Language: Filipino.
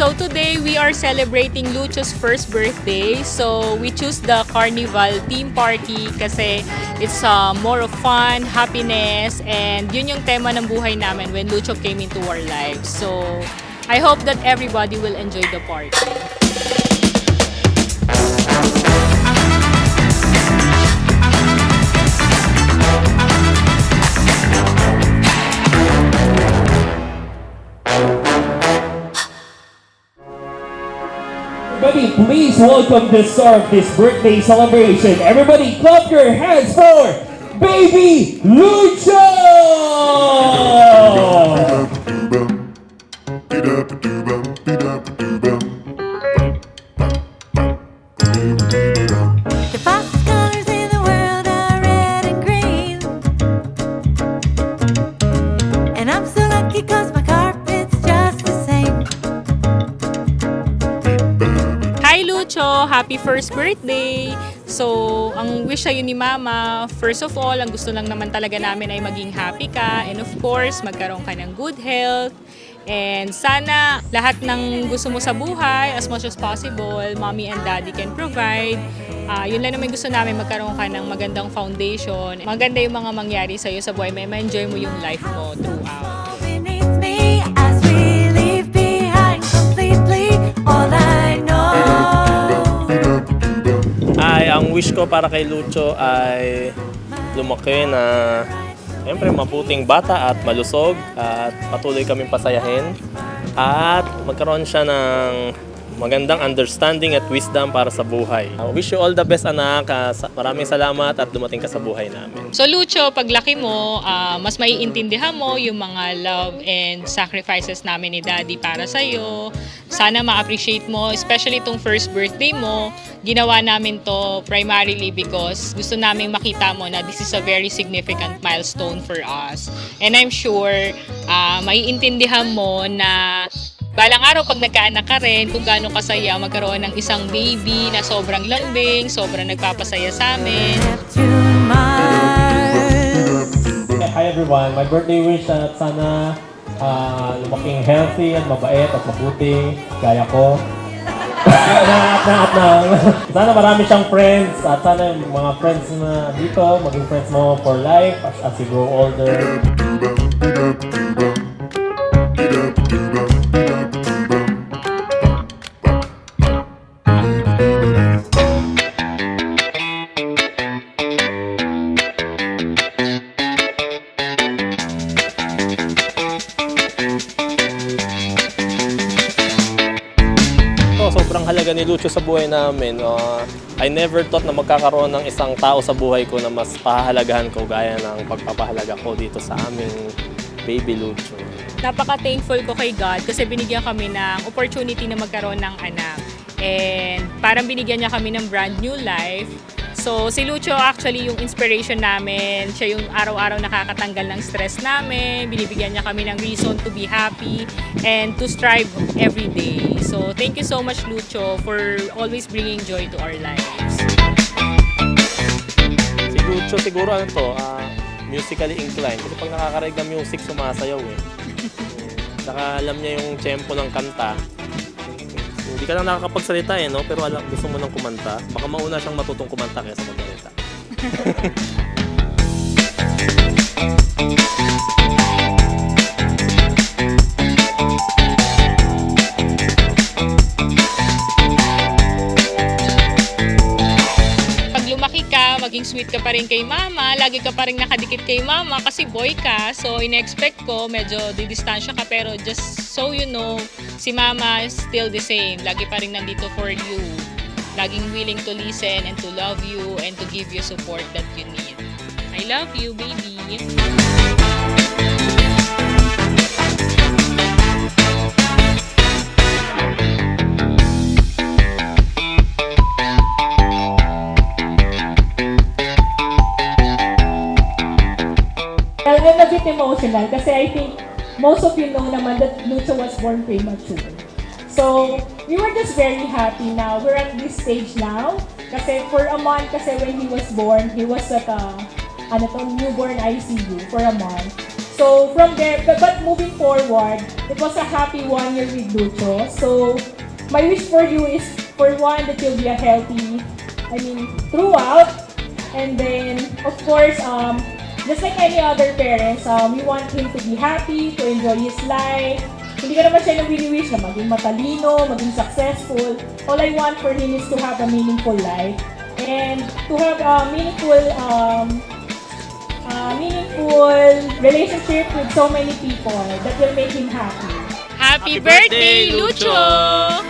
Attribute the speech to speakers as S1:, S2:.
S1: So today we are celebrating Lucho's first birthday. So we choose the Carnival theme party kasi it's more of fun, happiness, and yun yung tema ng buhay namin when Lucho came into our lives. So I hope that everybody will enjoy the party.
S2: Everybody, please welcome the star of this birthday celebration. Everybody, clap your hands for Baby Lucho!
S3: The fastest colors in the world are red and green. And I'm so lucky 'cause my carpet's just the same.
S1: Hi Lucho! Happy first birthday! So, ang wish sa'yo ni Mama, first of all, ang gusto lang naman talaga namin ay maging happy ka and of course, magkaroon ka ng good health. And sana lahat ng gusto mo sa buhay, as much as possible, Mommy and Daddy can provide. Yun lang naman gusto namin, magkaroon ka ng magandang foundation. Maganda yung mga mangyari sa'yo sa buhay, may ma-enjoy mo yung life mo throughout.
S3: Beneath me as we leave behind completely all I know.
S4: Ang wish ko para kay Lucho ay lumaki na siyempre mabuting bata at malusog at patuloy kaming pasayahin at magkaroon siya ng magandang understanding at wisdom para sa buhay. Wish you all the best, anak. Maraming salamat at dumating ka sa buhay namin.
S1: So Lucho, paglaki mo, mas maiintindihan mo yung mga love and sacrifices namin ni Daddy para sa'yo. Sana ma-appreciate mo, especially itong first birthday mo. Ginawa namin to primarily because gusto namin makita mo na this is a very significant milestone for us. And I'm sure maiintindihan mo na balang araw pag nagkaanak ka rin, kung gaano kasaya magkaroon ng isang baby na sobrang lambing, sobrang nagpapasaya sa amin.
S3: Neptune, Mars.
S2: Hi everyone, my birthday wish at sana lumaking healthy at mabait at mabuti, gaya ko. Sana marami siyang friends at sana yung mga friends na dito, maging friends mo for life as you grow older.
S4: Sobrang halaga ni Lucho sa buhay namin. I never thought na magkakaroon ng isang tao sa buhay ko na mas pahahalagahan ko gaya ng pagpapahalaga ko dito sa aming baby Lucho.
S1: Napaka-thankful ko kay God kasi binigyan kami ng opportunity na magkaroon ng anak. And parang binigyan niya kami ng brand new life. So si Lucho actually yung inspiration namin. Siya yung araw-araw nakakatanggal ng stress namin. Binibigyan niya kami ng reason to be happy and to strive every day. So thank you so much Lucho for always bringing joy to our lives.
S4: Si Lucho siguro musically inclined. Kasi pag nakakarinig ng music, sumasayaw eh. Saka alam niya yung tempo ng kanta. Hindi ka lang nakakapagsalita eh, no? Pero gusto mo nang kumanta. Baka mauna siyang matutong kumanta kaysa magsalita.
S1: Maging sweet ka pa rin kay Mama, lagi ka pa rin nakadikit kay Mama kasi boy ka. So in-expect ko medyo didistansya ka pero just so you know, si Mama is still the same. Lagi pa rin nandito for you. Laging willing to listen and to love you and to give you support that you need. I love you, baby.
S5: I'm a bit emotional kasi I think most of you know naman that Lucho was born premature. So, we were just very happy now. We're at this stage now. Kasi for a month, kasi when he was born, he was at newborn ICU for a month. So from there, but moving forward, it was a happy 1 year with Lucho. So my wish for you is, for one, that you'll be a healthy, throughout. And then, of course, just like any other parents, we want him to be happy, to enjoy his life. Hindi ko naman siya nang wish na maging matalino, maging successful. All I want for him is to have a meaningful life and to have a meaningful relationship with so many people that will make him happy.
S1: Happy birthday, Lucho!